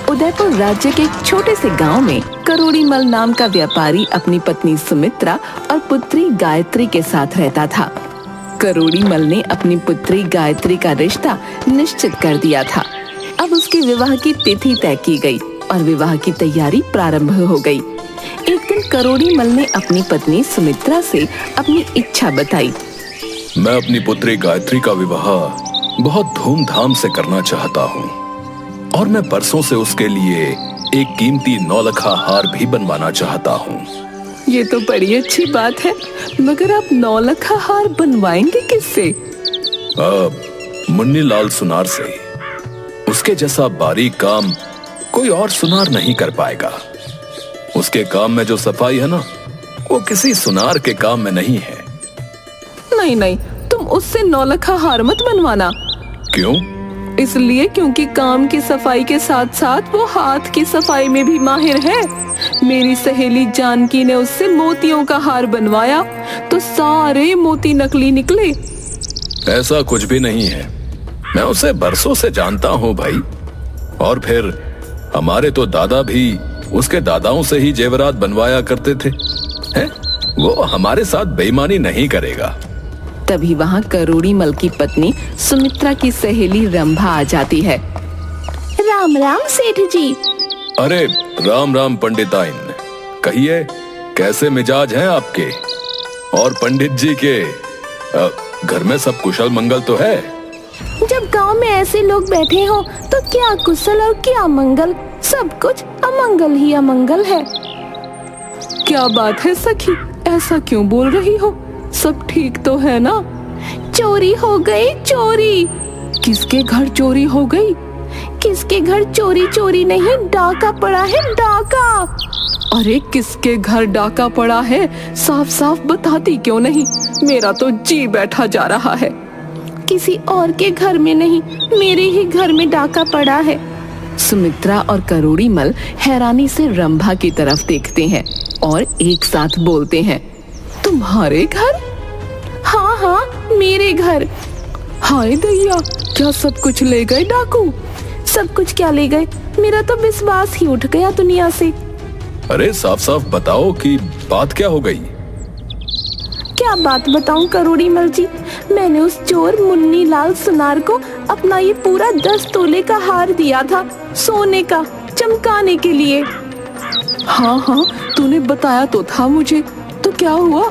उदयपुर राज्य के एक छोटे से गांव में करोड़ीमल नाम का व्यापारी अपनी पत्नी सुमित्रा और पुत्री गायत्री के साथ रहता था। करोड़ीमल ने अपनी पुत्री गायत्री का रिश्ता निश्चित कर दिया था। अब उसके विवाह की तिथि तय की गई और विवाह की तैयारी प्रारंभ हो गई। एक दिन करोड़ीमल ने अपनी पत्नी सुमित्रा से अपनी इच्छा बताई। मैं अपनी पुत्री गायत्री का विवाह बहुत धूमधाम से करना चाहता हूँ और मैं परसों से उसके लिए एक कीमती नौलखा हार भी बनवाना चाहता हूँ। ये तो बड़ी अच्छी बात है, मगर आप नौलखा हार बनवाएंगे किससे? मुन्नी लाल सुनार से। उसके जैसा बारीक काम कोई और सुनार नहीं कर पाएगा। उसके काम में जो सफाई है ना, वो किसी सुनार के काम में नहीं है। नहीं नहीं, तुम उससे नौलखा हार मत बनवाना। क्यों? इसलिए क्योंकि काम की सफाई के साथ साथ वो हाथ की सफाई में भी माहिर है। मेरी सहेली जानकी ने उससे मोतियों का हार बनवाया तो सारे मोती नकली निकले। ऐसा कुछ भी नहीं है, मैं उसे बरसों से जानता हूँ भाई। और फिर हमारे तो दादा भी उसके दादाओं से ही जेवरात बनवाया करते थे। हैं? वो हमारे साथ बेईमानी नहीं करेगा। तभी वहाँ करोड़ीमल की पत्नी सुमित्रा की सहेली रंभा आ जाती है। राम राम सेठ जी। अरे राम राम पंडिताइन, कहिए कैसे मिजाज हैं आपके? और पंडित जी के घर में सब कुशल मंगल तो है? जब गांव में ऐसे लोग बैठे हो तो क्या कुशल और क्या मंगल, सब कुछ अमंगल ही अमंगल है। क्या बात है सखी, ऐसा क्यों बोल रही हो? सब ठीक तो है ना? चोरी हो गई, चोरी। किसके घर चोरी हो गई? किसके घर चोरी चोरी नहीं, डाका पड़ा है, डाका। अरे किसके घर डाका पड़ा है, साफ साफ बताती क्यों नहीं? मेरा तो जी बैठा जा रहा है। किसी और के घर में नहीं, मेरे ही घर में डाका पड़ा है। सुमित्रा और करोड़ीमल हैरानी से रंभा की तरफ देखते हैं और एक साथ बोलते हैं, तुम्हारे घर? हाँ हाँ, मेरे घर। हाय दैया, क्या सब कुछ ले गए डाकू? सब कुछ क्या ले गए, मेरा तो विश्वास ही उठ गया दुनिया से। अरे साफ साफ बताओ कि बात क्या हो गई? क्या बात बताऊं करोड़ीमल जी, मैंने उस चोर मुन्नी लाल सुनार को अपना ये पूरा 10 तोले का हार दिया था, सोने का, चमकाने के लिए। हाँ हाँ, तूने बताया तो था मुझे। तो क्या हुआ,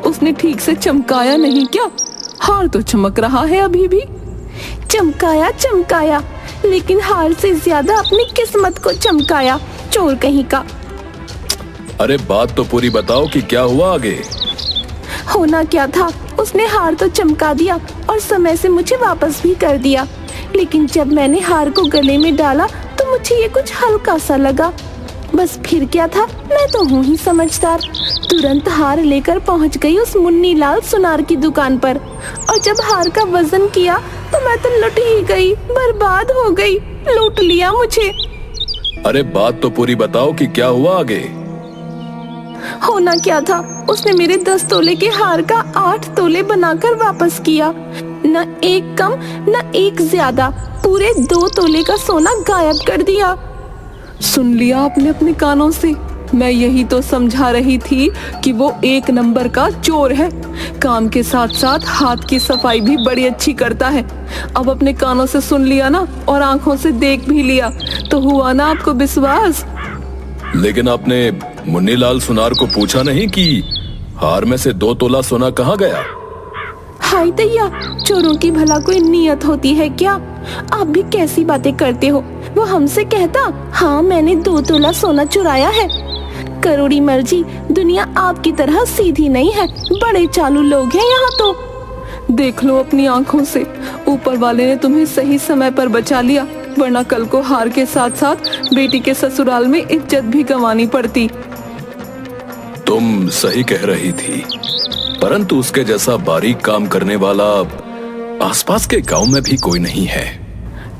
उसने ठीक से चमकाया नहीं क्या? हार तो चमक रहा है अभी भी। चमकाया चमकाया, लेकिन हार से ज्यादा अपनी किस्मत को चमकाया, चोर कहीं का। अरे बात तो पूरी बताओ कि क्या हुआ आगे? होना क्या था, उसने हार तो चमका दिया और समय से मुझे वापस भी कर दिया, लेकिन जब मैंने हार को गले में डाला तो मुझे ये कुछ हल्का सा लगा। बस फिर क्या था, मैं तो हूँ ही समझदार। तुरंत हार लेकर पहुँच गई उस मुन्नी लाल सुनार की दुकान पर, और जब हार का वजन किया तो मैं तो लुट ही गई, बर्बाद हो गई, लूट लिया मुझे। अरे बात तो पूरी बताओ कि क्या हुआ आगे? होना क्या था, उसने मेरे 10 तोले के हार का 8 तोले बनाकर वापस किया। न एक कम न एक ज्यादा, पूरे 2 तोले का सोना गायब कर दिया। सुन लिया आपने अपने कानों से? मैं यही तो समझा रही थी कि वो एक नंबर का चोर है। काम के साथ साथ हाथ की सफाई भी बड़ी अच्छी करता है। अब अपने कानों से सुन लिया ना, और आंखों से देख भी लिया, तो हुआ ना आपको विश्वास? लेकिन आपने मुन्नी लाल सुनार को पूछा नहीं कि हार में से 2 तोला सोना कहाँ गया? हाय दैया, चोरों की भला कोई नियत होती है क्या? आप भी कैसी बातें करते हो। वो हमसे कहता, हाँ मैंने 2 तोला सोना चुराया है। करोड़ीमल जी, दुनिया आपकी तरह सीधी नहीं है, बड़े चालू लोग हैं यहाँ तो। देख लो अपनी आंखों से, ऊपर वाले ने तुम्हें सही समय पर बचा लिया, वरना कल को हार के साथ साथ बेटी के ससुराल में इज्जत भी गंवानी पड़ती। तुम सही कह रही थी, परंतु उसके जैसा बारीक काम करने वाला आसपास के गांव में भी कोई नहीं है।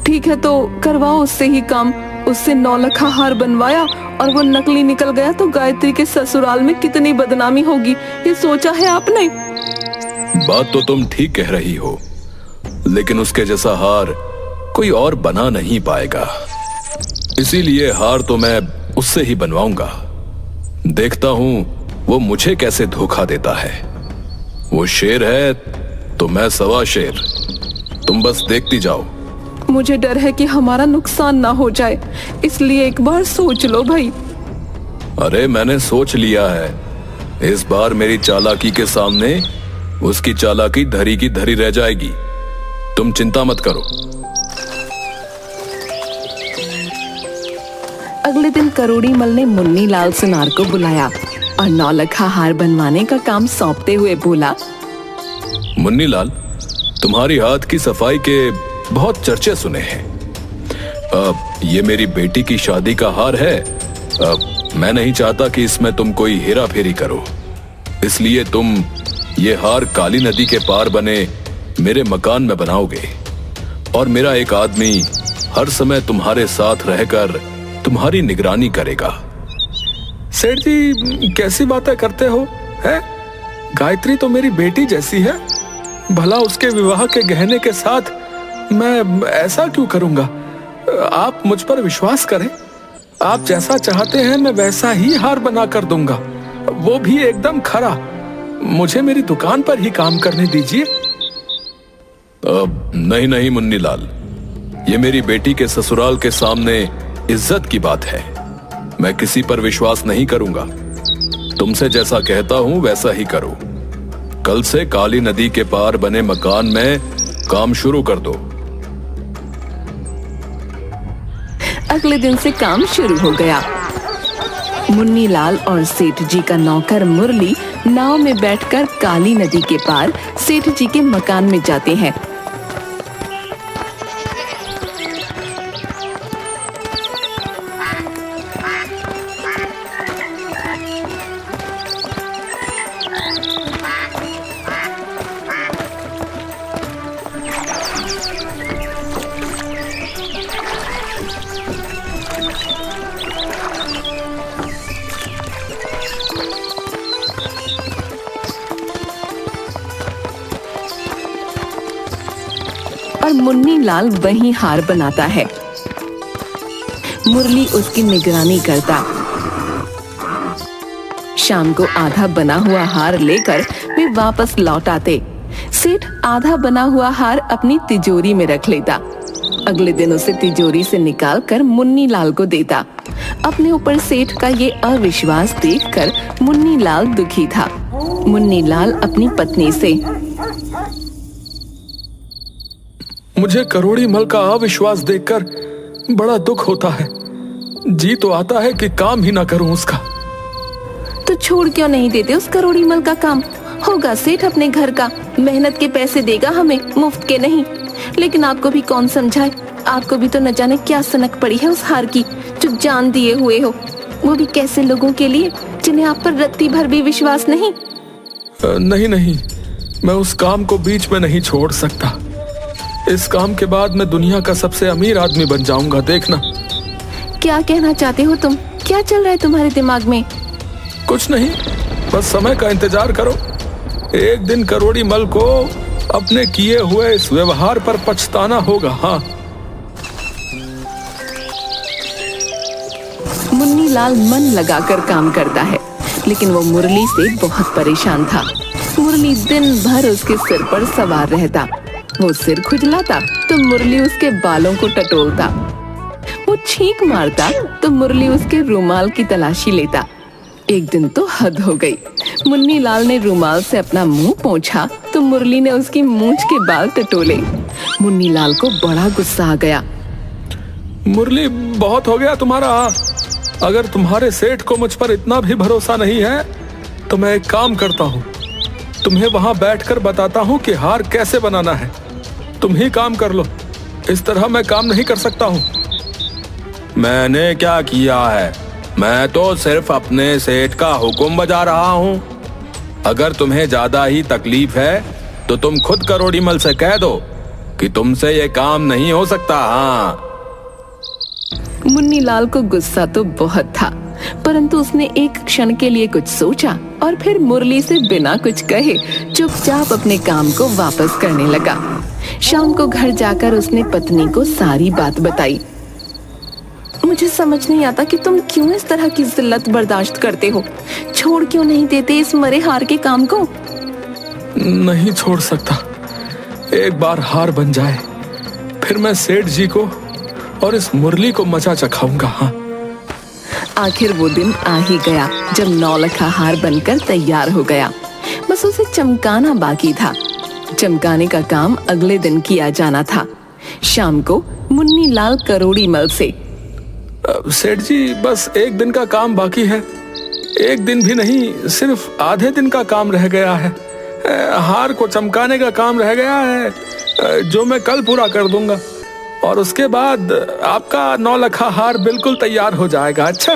ठीक है तो करवाओ उससे ही काम। उससे 9 लखा हार बनवाया और वो नकली निकल गया तो गायत्री के ससुराल में कितनी बदनामी होगी, ये सोचा है आपने? बात तो तुम ठीक कह रही हो, लेकिन उसके जैसा हार कोई और बना नहीं पाएगा। इसीलिए हार तो मैं उससे ही बनवाऊंगा। देखता हूं वो मुझे कैसे धोखा देता है। वो शेर है तो मैं सवा शेर। तुम बस देखती जाओ। मुझे डर है कि हमारा नुकसान ना हो जाए, इसलिए एक बार सोच लो भाई। अरे मैंने सोच लिया है। इस बार मेरी चालाकी के सामने उसकी चालाकी धरी की धरी रह जाएगी। तुम चिंता मत करो। अगले दिन करोड़ी मल ने मुन्नी लाल सुनार को बुलाया और 9 लखा हार बनवाने का काम सौंपते हुए बोला, मुन्नी लाल, तुम्हारी हाथ की सफाई के बहुत चर्चे सुने हैं। ये मेरी बेटी की शादी का हार है। मैं नहीं चाहता कि इसमें तुम कोई हेरा फेरी करो, इसलिए तुम ये हार काली नदी के पार बने मेरे मकान में बनाओगे और मेरा एक आदमी हर समय तुम्हारे साथ रहकर तुम्हारी निगरानी करेगा। सेठ जी कैसी बातें करते हो हैं? गायत्री तो मेरी बेटी जैसी है। भला उसके विवाह के गहने के साथ मैं ऐसा क्यों करूंगा? आप मुझ पर विश्वास करें। आप जैसा चाहते हैं मैं वैसा ही हार बना कर दूंगा, वो भी एकदम खरा। मुझे मेरी दुकान पर ही काम करने दीजिए। नहीं नहीं मुन्नी लाल, ये मेरी बेटी के ससुराल के सामने इज्जत की बात है। मैं किसी पर विश्वास नहीं करूंगा। तुमसे जैसा कहता हूं वैसा ही करो। कल से काली नदी के पार बने मकान में काम शुरू कर दो। अगले दिन से काम शुरू हो गया। मुन्नी लाल और सेठ जी का नौकर मुरली नाव में बैठकर काली नदी के पार सेठ जी के मकान में जाते हैं। और मुन्नी लाल वहीं हार बनाता है। मुरली उसकी निगरानी करता। शाम को आधा बना हुआ हार लेकर वे वापस लौट आते। सेठ आधा बना हुआ हार अपनी तिजोरी में रख लेता। अगले दिन उसे तिजोरी से निकालकर मुन्नी लाल को देता। अपने ऊपर सेठ का ये अविश्वास देखकर मुन्नी लाल दुखी था। मुन्नी लाल अपनी पत्नी से, मुझे करोड़ी मल का अविश्वास देखकर बड़ा दुख होता है। जी तो आता है कि काम ही ना करूं उसका। तो छोड़ क्यों नहीं देते उस करोड़ी मल का काम? होगा सेठ अपने घर का, मेहनत के पैसे देगा हमें, मुफ्त के नहीं। लेकिन आपको भी कौन समझाए, आपको भी तो न जाने क्या सनक पड़ी है उस हार की जो जान दिए हुए हो, वो भी कैसे लोगों के लिए जिन्हें आप पर रत्ती भर भी विश्वास नहीं। नहीं नहीं, मैं उस काम को बीच में नहीं छोड़ सकता। इस काम के बाद मैं दुनिया का सबसे अमीर आदमी बन जाऊंगा, देखना। क्या कहना चाहते हो तुम? क्या चल रहा है तुम्हारे दिमाग में? कुछ नहीं, बस समय का इंतजार करो। एक दिन करोड़ी मल को अपने किए हुए इस व्यवहार पर पछताना होगा। हाँ। मुन्नी लाल मन लगाकर काम करता है, लेकिन वो मुरली से बहुत परेशान था। मुरली दिन भर उसके सिर पर सवार रहता। वो सिर खुजलाता तो मुरली उसके बालों को टटोलता। वो छींक मारता तो मुरली उसके रुमाल की तलाशी लेता। एक दिन तो हद हो गई। मुन्नी लाल ने रुमाल से अपना मुंह पोंछा तो मुरली ने उसकी मूंछ के बाल टटोले। मुन्नी लाल को बड़ा गुस्सा आ गया। मुरली, बहुत हो गया तुम्हारा। अगर तुम्हारे सेठ को मुझ पर इतना भी भरोसा नहीं है तो मैं एक काम करता हूँ, तुम्हें वहां बैठकर बताता हूँ कि हार कैसे बनाना है। तुम ही काम कर लो, इस तरह मैं काम नहीं कर सकता हूँ। मैंने क्या किया है? मैं तो सिर्फ अपने सेठ का हुक्म बजा रहा हूँ। अगर तुम्हें ज्यादा ही तकलीफ है तो तुम खुद करोड़ी मल से कह दो कि तुमसे ये काम नहीं हो सकता। हाँ। मुन्नी लाल को गुस्सा तो बहुत था, परंतु उसने एक क्षण के लिए कुछ सोचा और फिर मुरली से बिना कुछ कहे चुपचाप अपने काम को वापस करने लगा। शाम को घर जाकर उसने पत्नी को सारी बात बताई। मुझे समझ नहीं आता कि तुम क्यों इस तरह की जिल्लत बर्दाश्त करते हो। छोड़ क्यों नहीं देते इस मरे हार के काम को? नहीं छोड़ सकता। एक बार हार बन जाए फिर मैं सेठ जी को और इस मुरली को मजा चखाऊंगा। हाँ, आखिर वो दिन आ ही गया जब नौलखा हार बनकर तैयार हो गया। बस उसे चमकाना बाकी था। चमकाने का काम अगले दिन किया जाना था। शाम को मुन्नी लाल करोड़ी मल से, सेठ जी बस एक दिन का काम बाकी है। एक दिन भी नहीं, सिर्फ आधे दिन का काम रह गया है। हार को चमकाने का काम रह गया है जो मैं कल पूरा कर दूंगा, और उसके बाद आपका नौलखा हार बिल्कुल तैयार हो जाएगा। अच्छा,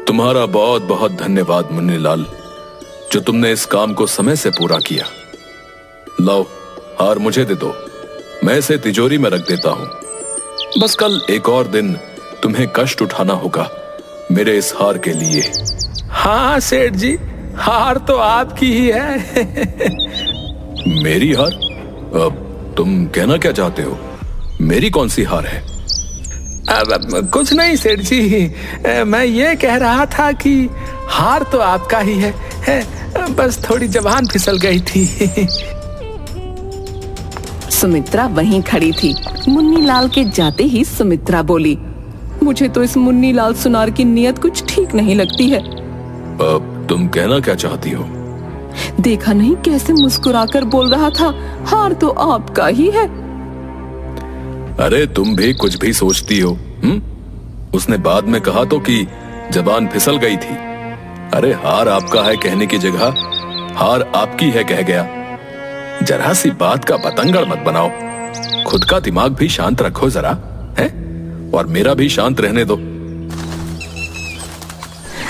तुम्हारा बहुत बहुत धन्यवाद मुन्नी लाल, जो तुमने इस काम को समय से पूरा किया। लाओ, हार मुझे दे दो, मैं इसे तिजोरी में रख देता हूं। बस कल एक और दिन तुम्हें कष्ट उठाना होगा मेरे इस हार के लिए। हाँ सेठ जी, हार तो आपकी ही है। मेरी हार? अब तुम कहना क्या चाहते हो? मेरी कौन सी हार है? अब कुछ नहीं सेठ जी, मैं ये कह रहा था कि हार तो आपका ही है, बस थोड़ी जबान फिसल गई थी। सुमित्रा वहीं खड़ी थी। मुन्नी लाल के जाते ही सुमित्रा बोली, मुझे तो इस मुन्नी लाल सुनार की नीयत कुछ ठीक नहीं लगती है। अब तुम कहना क्या चाहती हो? देखा नहीं कैसे मुस्कुराकर बोल रहा था, हार तो आपका ही है। अरे तुम भी कुछ भी सोचती हो। उसने बाद में कहा तो कि जबान फिसल गई थी। अरे हार आपका है कहने की जगह हार आपकी है कह गया। जरा सी बात का बतंगड़ मत बनाओ। खुद का दिमाग भी शांत रखो जरा, है? और मेरा भी शांत रहने दो।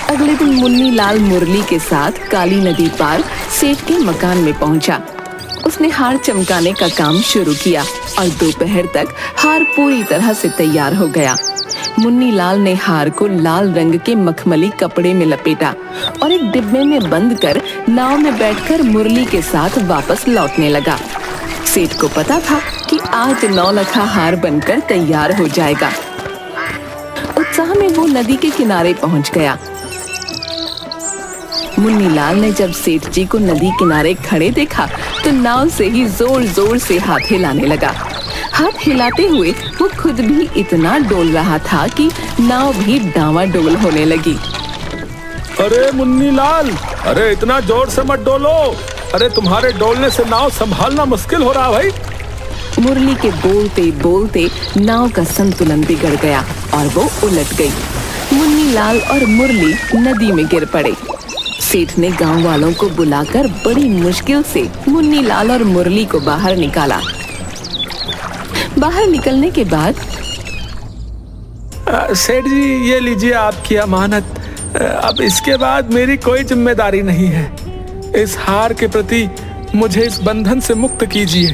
अगले दिन मुन्नी लाल मुरली के साथ काली नदी पार सेठ के मकान में पहुंचा। उसने हार चमकाने का काम शुरू किया और दोपहर तक हार पूरी तरह से तैयार हो गया। मुन्नी लाल ने हार को लाल रंग के मखमली कपड़े में लपेटा और एक डिब्बे में बंद कर नाव में बैठकर मुरली के साथ वापस लौटने लगा। सेठ को पता था कि आज नौलखा हार बनकर तैयार हो जाएगा। उत्साह में वो नदी के किनारे पहुंच गया। मुन्नी लाल ने जब सेठ जी को नदी किनारे खड़े देखा तो नाव से ही जोर जोर से हाथ हिलाने लगा। हाथ हिलाते हुए वो खुद भी इतना डोल रहा था कि नाव भी डावाडोल होने लगी। अरे मुन्नी लाल, अरे इतना जोर से मत डोलो। अरे तुम्हारे डोलने से नाव संभालना मुश्किल हो रहा भाई। मुरली के बोलते बोलते नाव का संतुलन बिगड़ गया और वो उलट गई। मुन्नी लाल और मुरली नदी में गिर पड़े। सेठ ने गांव वालों को बुलाकर बड़ी मुश्किल से मुन्नी लाल और मुरली को बाहर निकाला। बाहर निकलने के बाद, सेठ जी ये लीजिए आपकी अमानत। अब इसके बाद मेरी कोई जिम्मेदारी नहीं है। इस हार के प्रति मुझे इस बंधन से मुक्त कीजिए।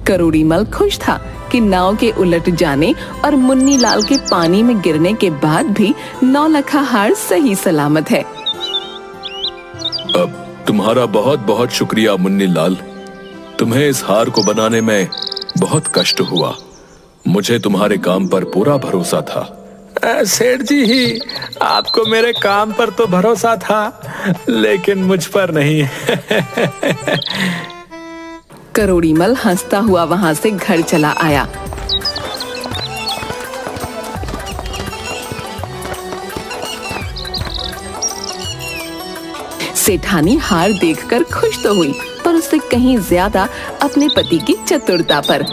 करोड़ीमल खुश था कि नाव के उलट जाने और मुन्नी लाल के पानी में गिरने के बाद भी नौलखा हार सही सलामत है। अब तुम्हारा बहुत बहुत शुक्रिया मुन्नी लाल। तुम्हें इस हार को बनाने में बहुत कष्ट हुआ। मुझे तुम्हारे काम पर पूरा भरोसा था। सेठ जी ही, आपको मेरे काम पर तो भरोसा था लेकिन मुझ पर नहीं। करोड़ीमल हंसता हुआ वहां से घर चला आया। सेठानी हार देखकर खुश तो हुई पर उससे कहीं ज्यादा अपने पति की चतुरता पर।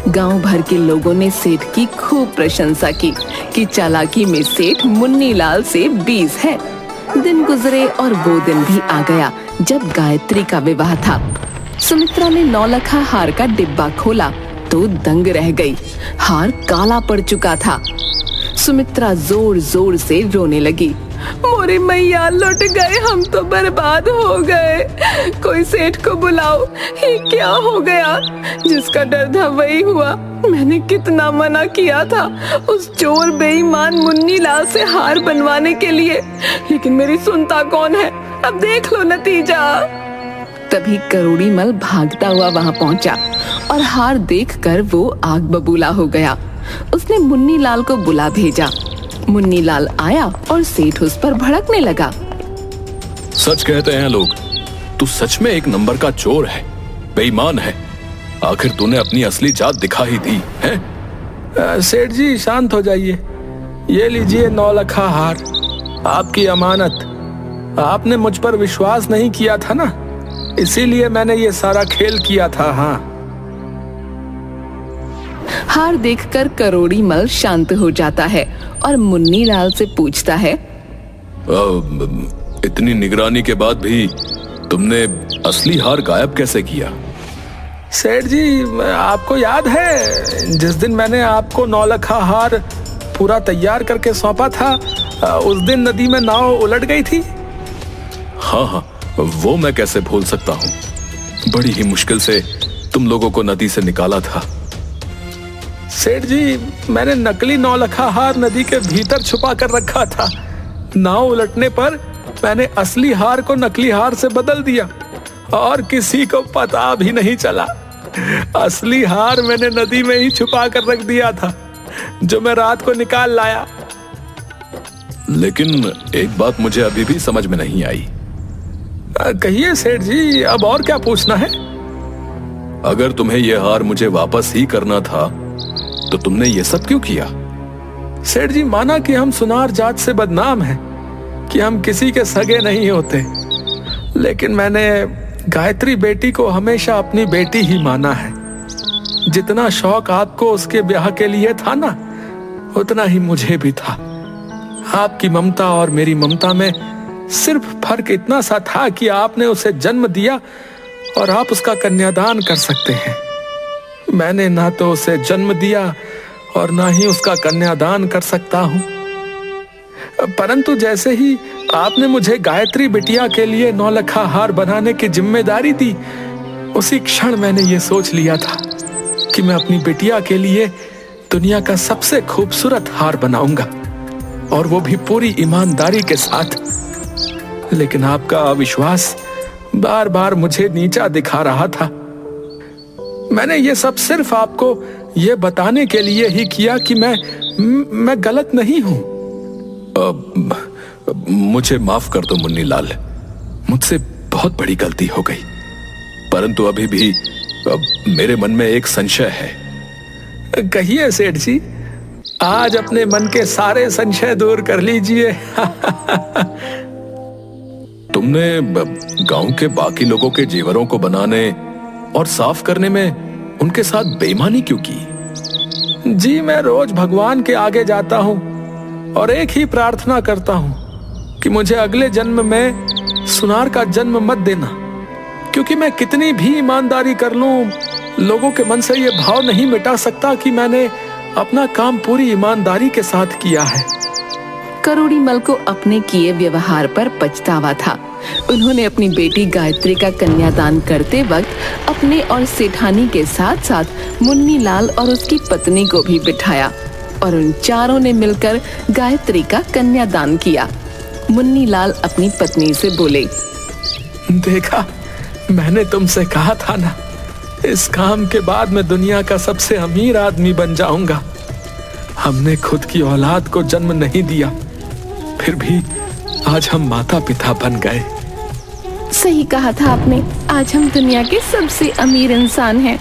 गांव भर के लोगों ने सेठ की खूब प्रशंसा की कि चालाकी में सेठ मुन्नी लाल से 20 है। दिन गुजरे और वो दिन भी आ गया जब गायत्री का विवाह था। सुमित्रा ने नौलखा हार का डिब्बा खोला तो दंग रह गई। हार काला पड़ चुका था। सुमित्रा जोर जोर से रोने लगी। मोरी मैया लुट गए, हम तो बर्बाद हो गए। कोई सेठ को बुलाओ, ये क्या हो गया? जिसका डर था वही हुआ। मैंने कितना मना किया था उस चोर बेईमान मुन्नी लाल से हार बनवाने के लिए, लेकिन मेरी सुनता कौन है? अब देख लो नतीजा। तभी करोड़ीमल भागता हुआ वहां पहुंचा और हार देखकर वो आग बबूला हो गया। उसने मुन्नी लाल को बुला भेजा। मुन्नी लाल आया और सेठ उस पर भड़कने लगा। सच कहते हैं लोग, तू सच में एक नंबर का चोर है, बेईमान है। आखिर तूने अपनी असली जात दिखा ही दी है। सेठ जी शांत हो जाइए। ये लीजिए 9 लखा हार, आपकी अमानत। आपने मुझ पर विश्वास नहीं किया था ना, इसीलिए मैंने ये सारा खेल किया था। हाँ। हार देखकर करोड़ी मल शांत हो जाता है और मुन्नी लाल से पूछता है, इतनी निगरानी के बाद भी तुमने असली हार गायब कैसे किया? सेठ जी, आपको याद है जिस दिन मैंने आपको 9 लखा हार पूरा तैयार करके सौंपा था, उस दिन नदी में नाव उलट गई थी। हाँ हाँ, वो मैं कैसे भूल सकता हूँ। बड़ी ही मुश्किल से तुम लोगों को नदी से निकाला था। सेठ जी, मैंने नकली 9 लखा हार नदी के भीतर छुपा कर रखा था। नाव उलटने पर मैंने असली हार को नकली हार से बदल दिया और किसी को पता भी नहीं चला। असली हार मैंने नदी में ही छुपा कर रख दिया था, जो मैं रात को निकाल लाया। लेकिन एक बात मुझे अभी भी समझ में नहीं आई। कहिए सेठ जी, अब और क्या पूछना है? अगर तुम्हें यह हार मुझे वापस ही करना था तो तुमने ये सब क्यों किया? सेठ जी, माना कि हम सुनार जात से बदनाम हैं, कि हम किसी के सगे नहीं होते, लेकिन मैंने गायत्री बेटी को हमेशा अपनी बेटी ही माना है। जितना शौक आपको उसके ब्याह के लिए था ना, उतना ही मुझे भी था। आपकी ममता और मेरी ममता में सिर्फ फर्क इतना सा था कि आपने उसे जन्म दिया और आप उसका कन्यादान कर सकते हैं। मैंने ना तो उसे जन्म दिया और ना ही उसका कन्यादान कर सकता हूं। परंतु जैसे ही आपने मुझे गायत्री बिटिया के लिए 9 लखा हार बनाने की जिम्मेदारी दी, उसी क्षण मैंने ये सोच लिया था कि मैं अपनी बिटिया के लिए दुनिया का सबसे खूबसूरत हार बनाऊंगा, और वो भी पूरी ईमानदारी के साथ। लेकिन आपका अविश्वास बार बार मुझे नीचा दिखा रहा था। मैंने ये सब सिर्फ आपको ये बताने के लिए ही किया कि मैं गलत नहीं हूं। मुझे माफ कर दो मुन्नी लाल, मुझसे बहुत बड़ी गलती हो गई। परंतु अभी भी मेरे मन में एक संशय है। कहिए सेठ जी, आज अपने मन के सारे संशय दूर कर लीजिए। तुमने गांव के बाकी लोगों के जेवरों को बनाने और साफ करने में उनके साथ बेईमानी क्यों की? जी, मैं रोज भगवान के आगे जाता हूँ और एक ही प्रार्थना करता हूँ कि मुझे अगले जन्म में सुनार का जन्म मत देना, क्योंकि मैं कितनी भी ईमानदारी कर लूं, लोगों के मन से ये भाव नहीं मिटा सकता कि मैंने अपना काम पूरी ईमानदारी के साथ किया है। करोड़ी मल को अपने किए व्यवहार पर पछतावा था। उन्होंने अपनी बेटी गायत्री का कन्यादान करते वक्त अपने और सेठानी के साथ साथ मुन्नी लाल और उसकी पत्नी को भी बिठाया और उन चारों ने मिलकर गायत्री का कन्यादान किया। मुन्नी लाल अपनी पत्नी से बोले, देखा, मैंने तुमसे कहा था ना, इस काम के बाद मैं दुनिया का सबसे अमीर आदमी बन जाऊंगा। हमने खुद की औलाद को जन्म नहीं दिया, फिर भी आज हम माता पिता बन गए। सही कहा था आपने, आज हम दुनिया के सबसे अमीर इंसान हैं।